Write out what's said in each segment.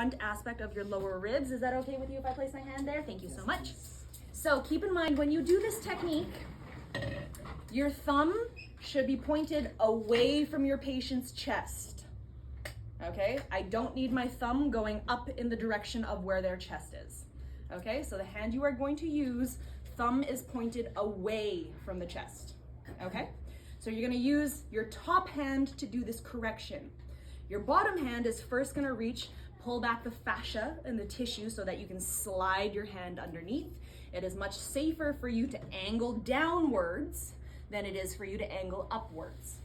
front aspect of your lower ribs. Is that okay with you if I place my hand there? Thank you so much. So keep in mind, when you do this technique, your thumb should be pointed away from your patient's chest. Okay, I don't need my thumb going up in the direction of where their chest is. Okay, so the hand you are going to use, thumb is pointed away from the chest. Okay, so you're gonna use your top hand to do this correction. Your bottom hand is first gonna reach, pull back the fascia and the tissue so that you can slide your hand underneath. It is much safer for you to angle downwards than it is for you to angle upwards.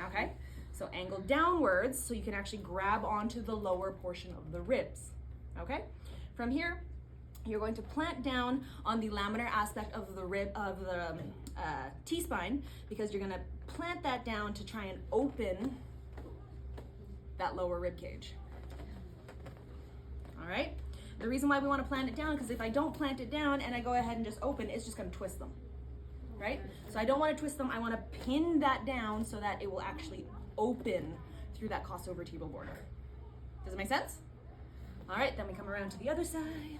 Okay? So angle downwards so you can actually grab onto the lower portion of the ribs. Okay? From here, you're going to plant down on the laminar aspect of the rib of the T-spine, because you're going to plant that down to try and open that lower rib cage. All right? The reason why we want to plant it down, because if I don't plant it down and I go ahead and just open, it's just going to twist them. Right? So I don't want to twist them. I want to pin that down so that it will actually open through that costovertebral border. Does it make sense? All right, then we come around to the other side,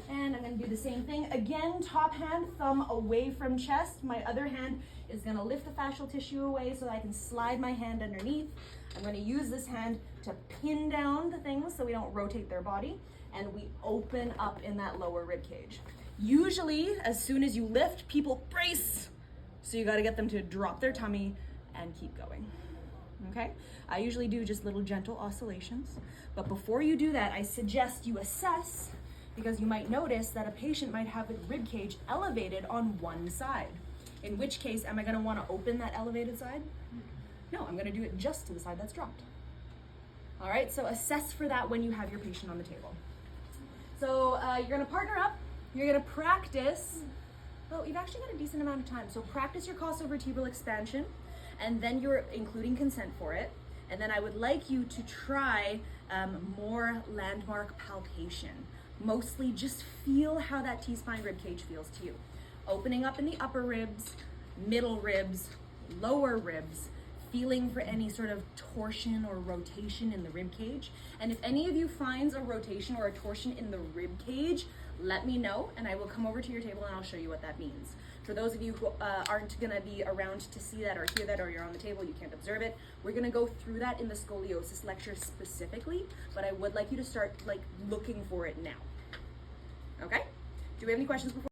and I'm going to do the same thing. Again, top hand, thumb away from chest. My other hand is going to lift the fascial tissue away so that I can slide my hand underneath. I'm going to use this hand to pin down the things so we don't rotate their body, and we open up in that lower rib cage. Usually, as soon as you lift, people brace. So you got to get them to drop their tummy and keep going. Okay? I usually do just little gentle oscillations. But before you do that, I suggest you assess, because you might notice that a patient might have the rib cage elevated on one side. In which case, am I going to want to open that elevated side? No, I'm going to do it just to the side that's dropped. All right? So assess for that when you have your patient on the table. So you're going to partner up. You're going to practice. Well, you've actually got a decent amount of time. So practice your costovertebral expansion, and then you're including consent for it. And then I would like you to try more landmark palpation. Mostly just feel how that T-spine rib cage feels to you. Opening up in the upper ribs, middle ribs, lower ribs, feeling for any sort of torsion or rotation in the rib cage. And if any of you finds a rotation or a torsion in the rib cage, let me know, and I will come over to your table and I'll show you what that means. For those of you who aren't going to be around to see that or hear that, or you're on the table, you can't observe it, we're going to go through that in the scoliosis lecture specifically, but I would like you to start looking for it now. Okay? Do we have any questions before?